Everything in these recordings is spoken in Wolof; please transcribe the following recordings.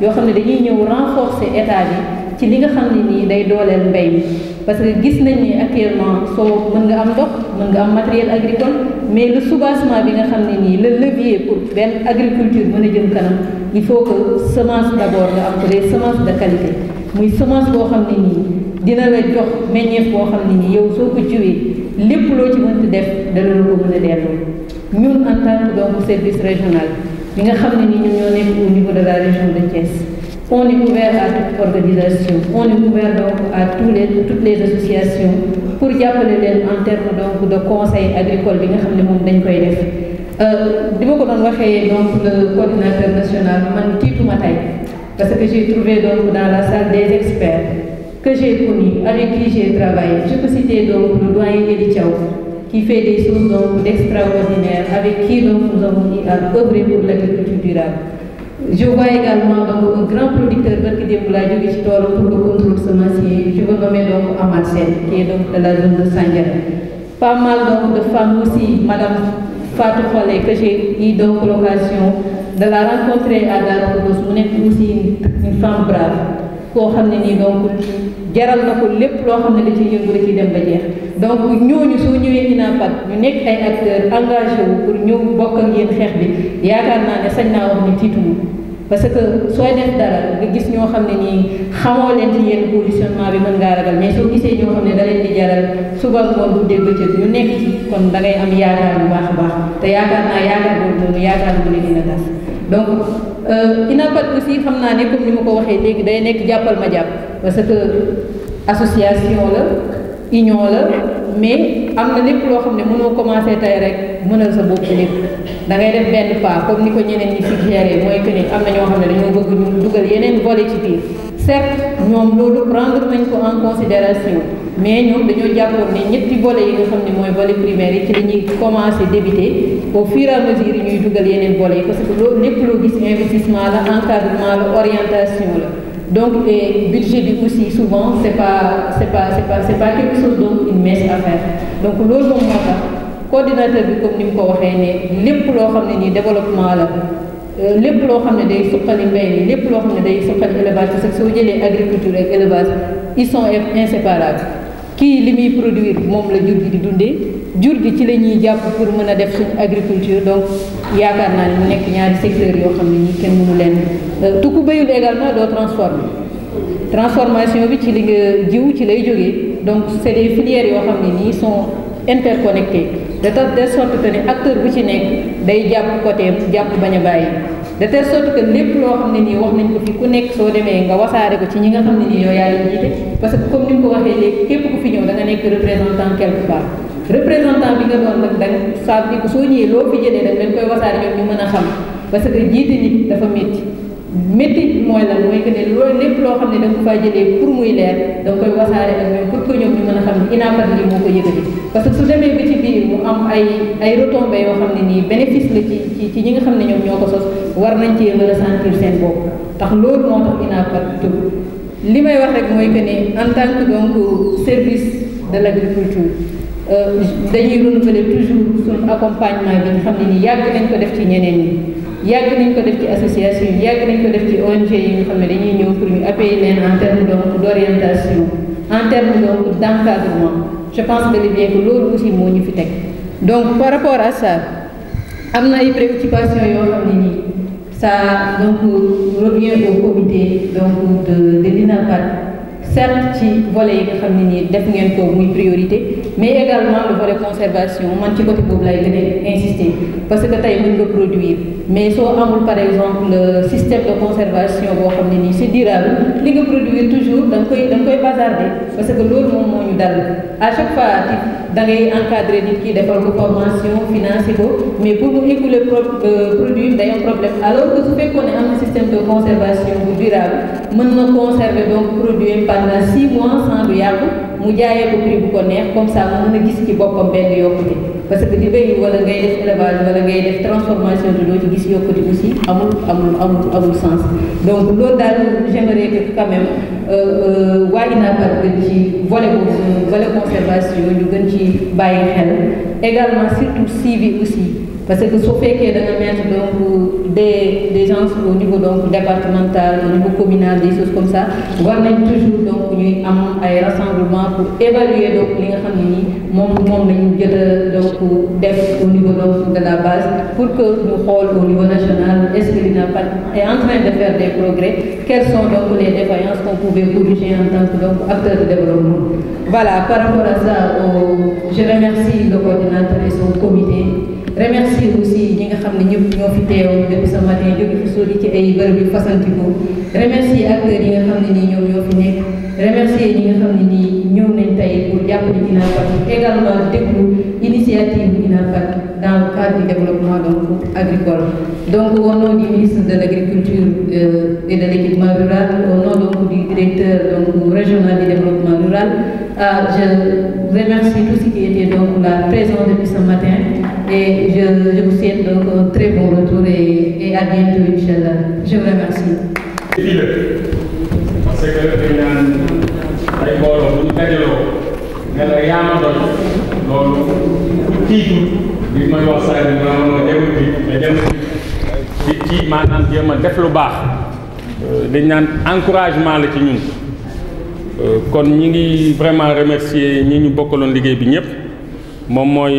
yoo xam ne dañuy ñëw renforcer état bi ci li nga xam ne nii day dooleel mbay mi parce que gis nañ ni actuellement soo mën nga am ndox mën nga am matériel agricole mais le soubassement bi nga xam ne nii le levier pour benn agriculture mën a jëm kanam il faut que semence d'abord nga am ko des semences de qualité muy semence boo xam ne nii dina la jox meññeef boo xam ne nii yow soo ko jiwee lépp loo ci mënti def dana la ko mën a delloo ñun en tant que donc service régional bi nga xam ne nii ñun ñoo nekk au niveau de la région de Thiès. On est ouvert à toute organisation, on est ouvert donc à toutes les associations pour jàppale leen en termes donc de conseil agricole bi nga xam ne moom dañ koy def. Di ma ko doon waxee donc le coordinateur national man tiituma tey parce que j'ai trouvé donc dans la salle des experts que j'ai connus, avec qui j'ai travaillé. Je peux citer donc le doyen Eli Thiaw qui fait des choses donc d'extraordinaire, avec qui donc nous avons eu à œuvrer pour l'agriculture durable. Je vois également donc un grand producteur barki démb laa jóge ci toolu pour le contrôle semencier. Je veux nommer donc Amath Sène qui est donc de la zone de Sandiara. Pas mal donc de femmes aussi, Madame Fatou Kholé que j'ai eu donc l'occasion de la rencontrer à Darou Khoudoss mu nekk aussi une femme brave koo xam ne nii donc jaral na ko lépp loo xam ne da ciy yëngu da ciy dem ba jeex. Donc ñooñu soo ñëwee INAPAD ñu nekk ay acteurs engagés wu pour ñëw bokk ak yéen xeex bi yaakaar naa ne sañ naa wax ni tiituñu parce que sooy def dara nga gis ñoo xam ne nii xamoo leen ci yenn positionnement bi mën ngaa ragal mais soo gisee ñoo xam ne da leen di jaral suba ngoon bu dégg bëccëg ñu nekk ci kon da ngay am yaakaar bu baax a baax te yaakaar naa yaakaar boobu noonu yaakaar bu ne dina tas donc INAPAD aussi xam naa ne comme ni ma ko waxee léegi day nekk jàppal ma jàpp parce que association la union la mais am na lépp loo xam ne mënoo commencé tey rek mënal sa bopp lépp da ngay def benn pas comme ni ko ñeneen ñi suggéré mooy que ni am na ñoo xam ne dañoo bëgg ñu dugal yeneen volet ci biir certes ñoom loolu prendre nañ ko en considération mais ñoom dañoo jàppoon ne ñetti volets yi nga xam ne mooy volet primaire yi ci la ñuy commencé débuter au fur et à mesure yi ñuy dugal yeneen volets yi parce que loolu lépp loo gis investissement la encadrement la orientation la. Donc budget bi aussi souvent c'est pas quelque chose donc une mince affaire donc loolu moom moo tax coordinateur bi comme ni mu ko waxee ne lépp loo xam ne nii développement la lépp loo xam ne day suqali mbay mi lépp loo xam ne day suqali élevage parce que soo jëlee agriculture ak élevage ils sont inséparables kii li muy produire moom la jur gi di dundee jur gi ci la ñuy jàpp pour mën a def suñu agriculture donc yaakaar naa ne mu nekk ñaari secteurs yoo xam ne ñi kenn mënu leen tukku béyul également doo transformation bi ci li nga jiw ci lay jógee donc c'est des filières yoo xam ne nii sont interconnectées de telle sorte que ne acteur bu ci nekk day jàpp côté jàpp bañ a bàyyi de telle sorte que lépp loo xam ne nii wax nañ ko fi ku nekk soo demee nga wasaare ko ci ñi nga xam ne nii yow yaa leen jiite parce que comme ni mu ko waxee léegi képp ku fi ñëw da nga nekk représentant quelque part représentant bi nga doon nag da nga saa bi soo ñëwee loo fi jëlee da nga koy wasaare ñoom ñu mën a xam parce que jiite nit dafa métti mooy lan mooy que ne loolu lépp loo xam ne da nga ko faa jëlee pour muy leer da nga koy wasaare ak ñoom pour que ñoom ñu mën a xam ne INAPAD lii moo ko yëkkati parce que su demee ba ci biir mu am ay retombées yoo xam ne nii bénéfice la ci ñi nga xam ne ñoom ñoo ko sos war nañ cee mën a sentir seen bopp tax loolu moo tax INAPAD tur li may wax rek mooy que ne en tant que donc service de l'agriculture dañuy renouveler toujours suñu accompagnement bi nga xam ne nii yàgg nañ ko def ci ñeneen ñi yàgg nañ ko def ci association yi yàgg nañ ko def ci ONG yi nga xam ne dañuy ñëw pour ñu appuyer leen en terme donc d'orientation en terme donc d'encadrement je pense que bien que loolu aussi moo ñu fi teg donc par rapport à ça am na ay préoccupations yoo xam ne nii ça donc revient au comité donc de l'INAPAD certes ci volet yi nga xam ne nii def ngeen ko muy priorité mais également le volet conservation man ci côté boobu lay gën a insister parce que tey mën nga produire mais soo amul par exemple le système de conservation boo xam ne nii c'est durable li nga produire toujours da nga koy bazarder parce que loolu moom moo ñu dal à chaque fois da ngay encadrer nit ki defal ko formation financer ko mais pour mu écouler produit day am problème alors que su fekkoon ne am na système de conservation bu durable mën na conserver donc produit pendant 6 mois sans du yàqu mu jaayee ko prix bu ko neex comme ça mu mën a gis ci boppam benn yokkute parce que di béy wala ngay def élevage wala ngay def transformation te doo ci gis yokkute aussi amul sens donc loolu daal j'aimerais que quand même waa INAPAD gën ci volet conservation ñu gën ci bàyyi xel également surtout suivi aussi parce que su fekkee da nga mettre donc des gens au niveau donc départemental au niveau communal des choses comme ça war nañ toujours donc ñuy am ay rassemblement pour évaluer donc li nga xam ne nii moom lañu jot a donc def au niveau donc de la base pour que ñu xool au niveau national est-ce que l'INAPAD est en train de faire des progrès, quelles sont donc les défaillances qu'on pouvait corriger en tant que donc acteur de développement. Voilà, par rapport à ça, je remercie le coordinateur et son comité. Remercie aussi ñi nga xam ne ñëpp ñoo fi teew depuis ce matin jóge fi sori ci ay bërëb yu fasantikoo remercie acteurs yi nga xam ne nii ñoom ñoo fi nekk remercier ñi nga xam ne nii ñëw nañ tey pour jàppale INAPAD également déglu initiative INAPAD dans le cadre du développement donc agricole. Donc au nom du ministre de l'Agriculture et de l'Équipement rural, au nom donc du directeur donc régional du développement rural, je remercie tous ceux qui étaient donc là présents depuis ce matin et je vous souhaite donc un très bon retour et à bientôt Inch'Allah. Je vous remercie. Parce que dañ naan ay mbooloo bu ñu dajaloo ne la yaa ma doy loolu ku tiitu li may wax saa yi ma dem ci maanaam jéem a def lu baax dañ naan encouragement la ci ñun kon ñi ngi vraiment remercier ñi ñu bokkaloon liggéey bi ñëpp moom mooy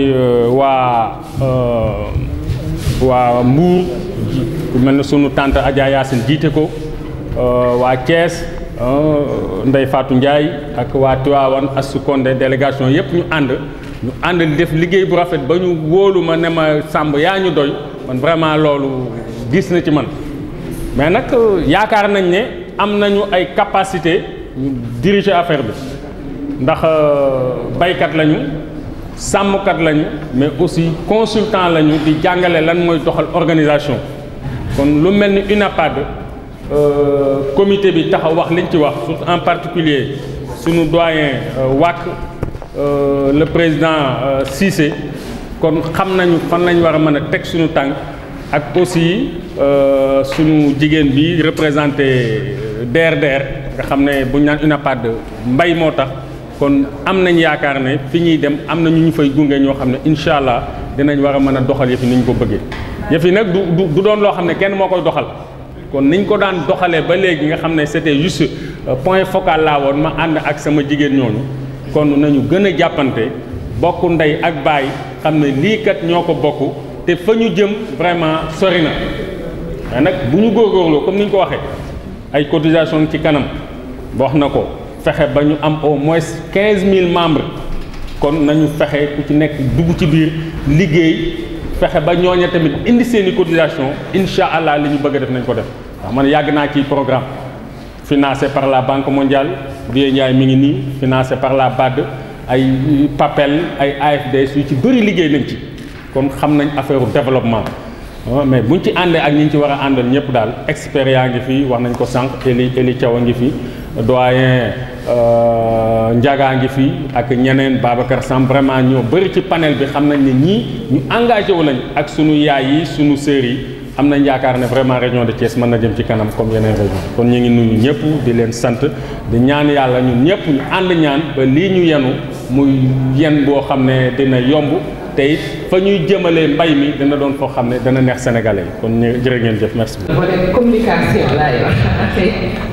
waa Mbour ku mel ne sunu tante Adja Yacine jiite ko waa Thiès Ndeye Fatou Ndiaye ak waa Tivaouane Assou Condé délégation yëpp ñu ànd di def liggéey bu rafet ba ñu wóolu ma ne ma Samb yaa ñu doy man vraiment loolu gis na ci man mais nag yaakaar nañ ne am nañu ay capacité ñu diriger affaire bi ndax baykat lañu sàmmkat lañu mais aussi consultant lañu di jàngale lan mooy doxal organisation kon lu mel ni UNAPAD comité bi taxaw wax liñ ci wax surtout en particulier sunu doyen Wack le président Cissé kon xam nañu fan lañ war a mën a teg suñu tànk ak aussi sunu jigéen bi représenté DRDR nga xam ne bu ñu naan UNAPAD mbay moo tax kon am nañ yaakaar ne fi ñuy dem am na ñu fay gunge ñoo xam ne incha allah dinañ war a mën a doxal yëf yi ni ñu ko bëggee yëf yi nag du doon loo xam ne kenn moo koy doxal kon niñ ko daan doxalee ba léegi nga xam ne c'était juste point focal laa woon ma ànd ak sama jigéen ñooñu kon nañu gën a jàppante bokk ndey ak baay xam ne lii kat ñoo ko bokk te fa ñu jëm vraiment sori na mais nag bu ñu góorgóorloo comme ni ñu ko waxee ay cotisation ci kanam wax na ko fexe ba ñu am au moins 15000 membres kon nañu fexe ku ci nekk dugg ci biir liggéey fexe ba ñooña tamit indi seeni cotisation incha allah li ñu bëgg a def nañ ko def ndax man yàgg naa ci programme financé par la Banque mondiale Vieux Ndiaye mi ngi nii financé par la BAD ay PAPEL ay AFD yu ci bëri liggéey nañ ci kon xam nañ affaire développement mais buñ ci àndee ak ñi ñu ci war a àndal ñëpp daal experts yaa ngi fi wax nañ ko sànq Eli Thiaw a ngi fi doyen Ndiaga ngi fi ak ñeneen Babacar Samb vraiment ñoo bëri ci panel bi xam nañ ne ñii ñu engagé wu lañ ak sunu yaay yi sunu sœurs yi am nañ yaakaar ne vraiment région de Thiès mën na jëm ci kanam comme yeneen région kon ñu ngi nuyu ñëpp di leen sant di ñaan yàlla ñun ñëpp ñu ànd ñaan ba lii ñu yenu muy yen boo xam ne dina yomb te it fa ñuy jëmalee mbay mi dina doon foo xam ne dana neex sénégalais yi kon jërë ngeen jëf merci beaucoup. volet communication laay wax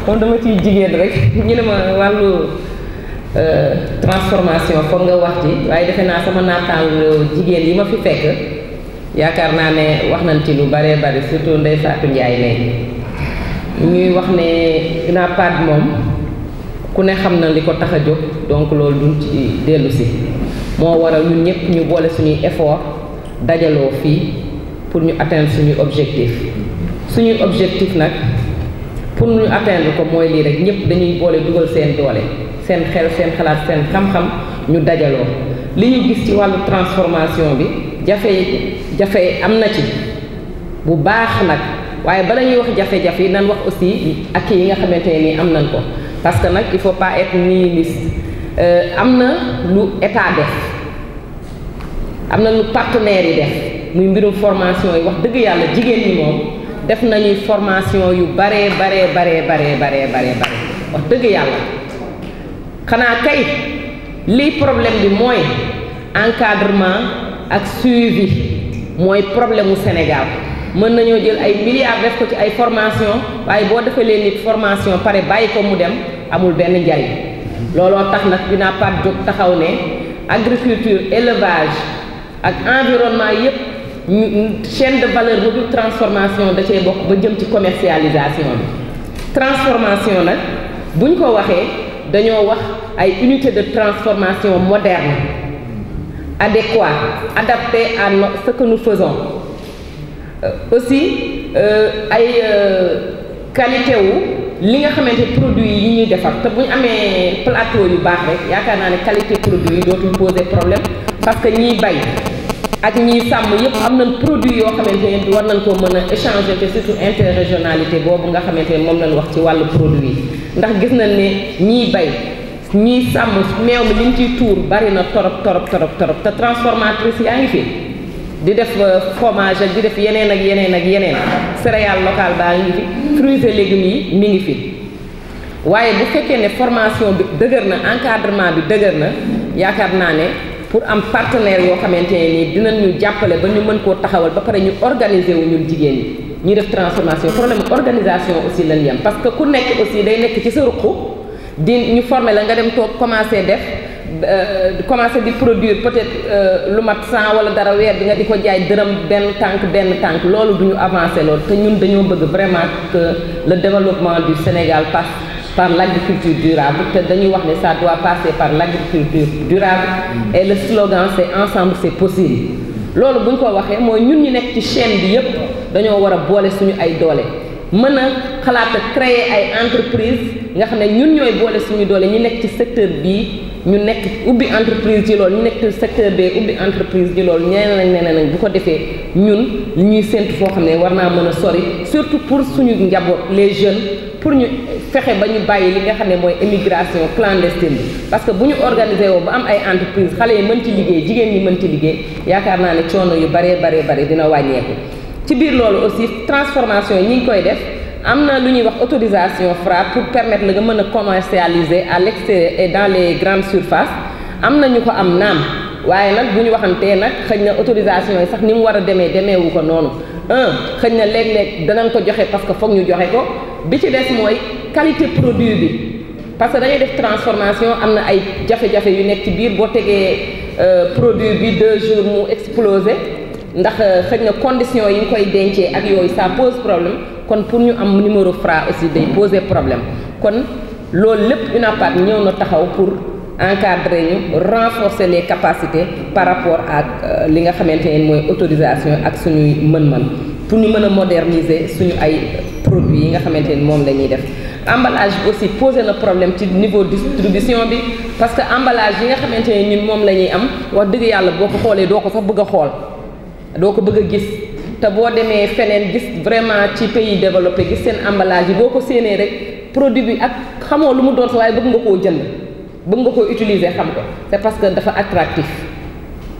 comme dama ciy jigéen rek ñu ne ma wàllu transformation foog nga wax ci waaye defe naa sama naataango jigéen yi ma fi fekk yaakaar naa ne wax nañ ci lu baree bari surtout Ndeye Fatou Ndiaye ne ñuy wax ne UNAPAD moom ku ne xam na li ko tax a jóg donc loolu duñ ci dellu si moo waral ñun ñëpp ñu boole suñuy effort dajaloo fii pour ñu atteindre suñuy objectif nag pour ñu atteindre ko mooy lii rek ñëpp dañuy boole dugal seen doole seen xel seen xalaat seen xam-xam ñu dajaloo li ñu gis ci wàllu transformation bi jafe am na ci bu baax nag waaye bala ñuy wax jafe-jafe yi nan wax aussi ak yi nga xamante ne nii am nañ ko parce que nag il faut pas être nihiliste am na lu état def am na lu partenaires yi def muy mbirum formation yi wax dëgg yàlla jigéen ñi moom def nañuy formation yu baree wax dëgg yàlla xanaa kay lii problème bi mooy encadrement ak suivi mooy problème mu Sénégal. mën nañoo jël ay milliards def ko ci ay formation waaye boo defalee nit formation pare bàyyi ko mu dem amul benn njariñ looloo tax nag dina pat jóg taxaw ne agriculture élevage ak environnement yépp chaîne de valeur boobu transformation da cee bokk ba jëm ci commercialisation bi transformation nag buñ ko waxee dañoo wax ay unité de transformation moderne adéquate adapté à ce que nous faisons aussi ay qualité wu li nga xamante produit yi ñuy defar te bu ñu amee plateau yu baax rek yaakaar naa ne qualité produit yi dootul poser problème parce que ñiy bay ak ñiy sàmm yëpp am nañ produit yoo xamante ne war nañ koo mën a échanger te surtout interrégionalité boobu nga xamante ne moom lañ wax ci wàllu produit ndax gis nañ ne ñiy bay ñiy sàmm meew mi liñ ciy tuur bari na torop te transformatrice yaa ngi fi di def fromage ak di def yeneen ak yeneen céréale locale baa ngi fi fruits et légumes yi mi ngi fi waaye bu fekkee ne formation bi dëgër na encadrement bi dëgër na yaakaar naa ne pour am partenaire yoo xamante ne nii dinañ ñu jàppale ba ñu mën koo taxawal ba pare ñu organiser wu ñun jigéen ñi ñuy def transformation problème organisation aussi lañ yem parce que ku nekk aussi day nekk ci sa ruq di ñu former la nga dem toog commencer def commencer di produire peut-être lu mat 100 wala dara weer bi nga di ko jaay dërëm benn tànk loolu du ñu avancer loolu te ñun dañoo bëgg vraiment que le développement du Sénégal passe par l'agriculture durable te dañuy wax ne ça doit passer par l'agriculture durable et le slogan c'est ensemble c'est possible loolu bu ñu ko waxee mooy ñun ñu nekk ci chaîne bi yépp dañoo war a boole suñu ay doole mën a xalaat a créer ay entreprise nga xam ne ñun ñooy boole suñu doole ñu nekk ci secteur bii ñu nekk ubbi entreprise ci loolu ñu nekk ci secteur bee ubbi entreprise ci loolu ñeneen bu ko defee ñun li ñuy séntu foo xam ne war naa mën a sori surtout pour suñu njaboot les jeunes pour ñu fexe ba ñu bàyyi li nga xam ne mooy émigration clandestine bi parce que bu ñu organisé woo ba am ay entreprise xale yi mën ci liggéey jigéen ñi mën ci liggéey yaakaar naa ne coono yu baree dina wàññeeku ci biir loolu aussi transformation yi ñi ngi koy def am na lu ñuy wax autorisation Fra pour permettre la nga mën a commercialiser à l'extérieur et dans les grandes surfaces am na ñu ko am naam waaye nag bu ñu waxantee nag xëy na autorisation yi sax ni mu war a demeewu ko noonu xëy na léeg-léeg danañ ko joxe parce que foog ñu joxe ko bi ci des mooy qualité produit bi parce que dañuy def transformation am na ay jafe-jafe yu nekk ci biir boo tegee produit bi 2 jours mu explosé ndax xëy na conditions yi ñu koy dencee ak yooyu ça pose problème kon pour ñu am numéro Fra aussi day poser problème kon loolu lépp UNAPAD ñëw na taxaw pour encadrer ñu renforcer les capacités par rapport ak li nga xamante ne mooy autorisation ak suñuy mën-mën pour ñu mën a moderniser suñu ay produits yi nga xamante ni moom la ñuy def emballage bi aussi posé na problème ci niveau distribution bi parce que emballage yi nga xamante ne ñun moom la ñuy am wax dëgg yàlla boo ko xoolee doo ko sax bëgg a xool doo ko bëgg a gis te boo demee feneen gis vraiment ci pays développé gis seen emballage yi boo ko séenee rek produit bi ak xamoo lu mu doon sa waaye bëgg nga koo jënd bëgg nga koo utiliser xam ko c'est parce que dafa attractif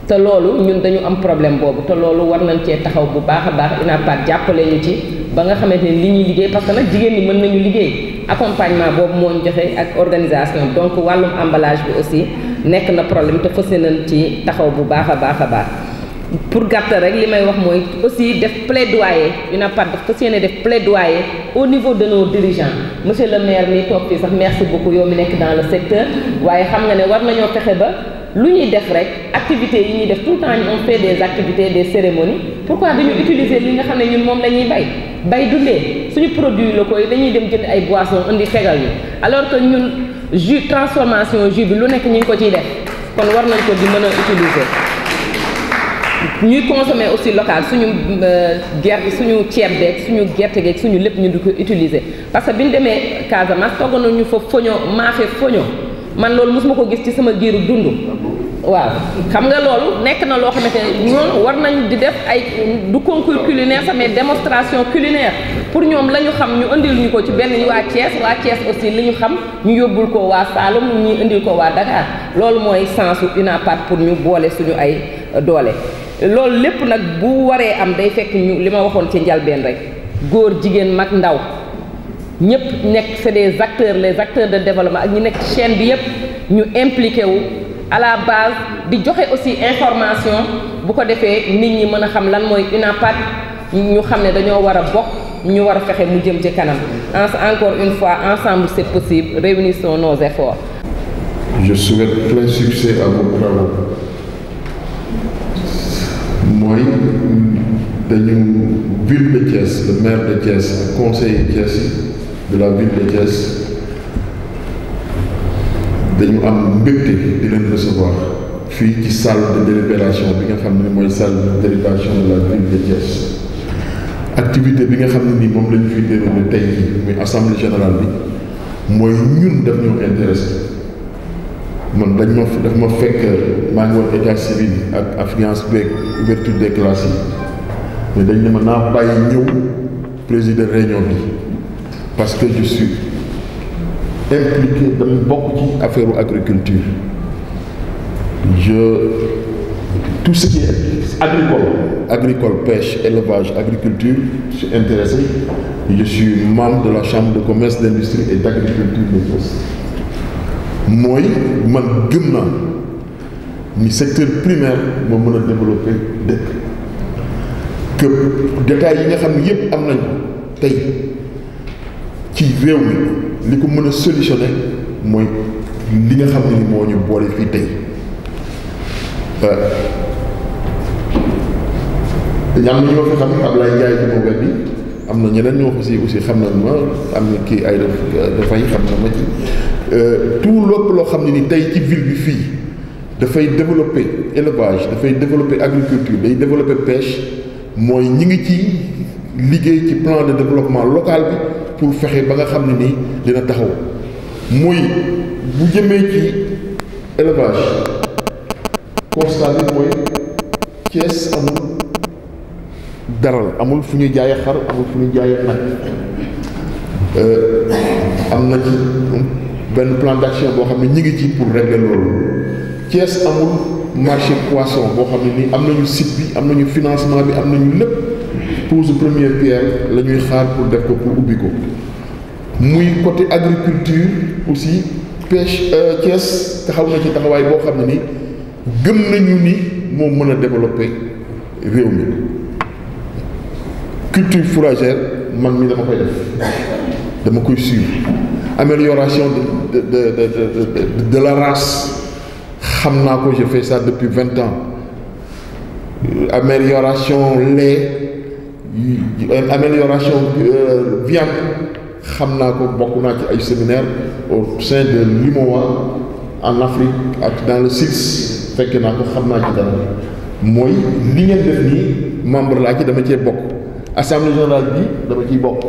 te loolu ñun dañu am problème boobu te loolu war nañ cee taxaw bu baax a baax UNAPAD jàppale ñu ci ba nga xamante ni li ñuy liggéey parce que nag jigéen ñi mën nañu liggéey accompagnement boobu moo ñu joxe ak organisation donc wàllum emballage bi aussi nekk na problème te fas nañ ci taxaw bu baax a baax a baax pour gàttal rek li may wax mooy aussi def plaidoyer UNAPAD daf fas yéene def plaidoyer au niveau de nos dirigeants monsieur le maire mi toog fii sax merci beaucoup yow mi nekk dans le secteur waaye xam nga ne war nañoo fexe ba lu ñuy def rek activités yi ñuy def tout le temps on fait des activités des cérémonies pourquoi dañu utiliser li nga xam ne ñun moom la ñuy bay dundee suñu produits locaux yi dañuy dem jënd ay boissons indi fegal ñu alors que ñun jus transformation jus bi lu nekk ñu ngi ko ciy def kon war nañ ko di mën a utiliser ñuy consommer aussi local suñu gerte suñu ceeb beeg suñu gerte geeg suñu lépp ñu di ko utiliser parce que bi ñu demee Casamance togg nañu fa foño maafe foño man loolu mosuma ko gis ci sama giiru dund waaw xam nga loolu nekk na loo xamante ne ñoom war nañ di def ay du concours culinaire sax mais démonstration culinaire pour ñoom la ñu xam ñu indil ñu ko ci benn waa Thiès aussi li ñu xam ñu yóbbul ko waa Saloum ñu indil ko waa Dakar loolu mooy sensu UNAPAD pour ñu boole suñu ay doole loolu lépp nag bu waree am day fekk ñu li ma waxoon ci njalbeen rek góor jigéen mag ndaw ñëpp nekk c'est des acteurs les acteurs de développement ak ñi nekk ci chaîne bi yëpp ñu impliqué wu à la base di joxe aussi information bu ko defee nit ñi mën a xam lan mooy UNAPAD ñu xam ne dañoo war a bokk ñu war a fexe mu jëm ci kanam encore une fois ensemble c'est possible, réunissons nos efforts. Je souhaite plein succès à vos travaux. Moi, dañu ville de Thiès, le maire de Thiès, le conseiller Thiès de la ville de Thiès dañu am mbégte di leen recevoir fii ci salle de délibération bi nga xam ne mooy salle de délibération de la ville de Thiès. Activité bi nga xam ne nii moom la ñu fiy déroulé tey jii muy assemblée générale bi mooy ñun daf ñoo intéressé man daf ma fekk maa ngi woon état civil ak affluence beeg ouverture des classes yi mais dañ ne ma naa bàyyi ñëw présider réunion bi parce que je suis impliqué dama bokk ci affaire agriculture tout ce qui est agricole, pêche, élevage, agriculture, je suis intéressé. Je suis membre de la Chambre de commerce, d'industrie et d'agriculture de Thiès. Moi, man gëm naa ni secteur primaire moo mën a développer dëkk que détails yi nga xam ne yépp am nañ tey ci réew mi li ko mën a solutionner mooy li nga xam ne ni moo ñu boole fii tey. ñam ñoo fi xam Ablaye Ndiaye bi moo wet bi am na ñeneen ñoo aussi xam nañ ma am na kii ay dafay xam na ma ci tout lépp loo xam ne ni tey ci ville bi fii dafay développer élevage dafay développer agriculture day développer pêche mooy ñi ngi ci liggéey ci plan de développement local bi pour fexe ba nga xam ne nii dina taxaw muy bu jëmee ci élevage constat bi mooy Thiès amul daral amul fu ñuy jaayee xar amul fu ñuy jaayee nag am na ci benn plan d'action boo xam ne ñi ngi ci pour régler loolu Thiès amul marché poisson boo xam ne nii am nañu site bi am nañu financement bi am nañu lépp pose première pierre la ñuy xaar pour def ko pour ubbi ko muy côté agriculture aussi pêche Thiès taxaw na ci taxawaay boo xam ne ni gëm nañu ni moo mën a développer réew mi culture fourragère man mi dama koy def dama koy suivre amélioration de la race xam naa ko je fais ça depuis 20 ans amélioration lait amélioration viande xam naa ko bokk naa ci ay séminaire au sein de l'UMOA en Afrique ak dans le SILS fekk naa ko xam naa ci dara mooy li ngeen def nii membre laa ci dama cee bokk assemblée générale bi dama ciy bokk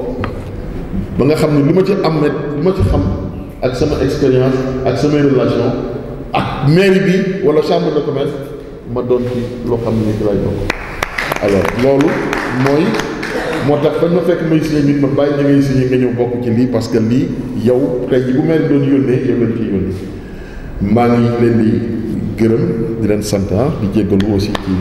ba nga xam ne li ma ci am li ma ci xam ak sama expérience ak samay relation ak mairie bi wala chambre de commerce ma doon ci loo xam ne ci lay bokk alors loolu mooy moo tax bañ ma fekk may signé nit ma bàyyi ñu ngay signé nga ñëw bokk ci lii parce que lii yow tey ji bu mairie doon yónnee yow leen ciy yónnee maa ngi leen di gërëm di leen sant di jéggalu aussi ci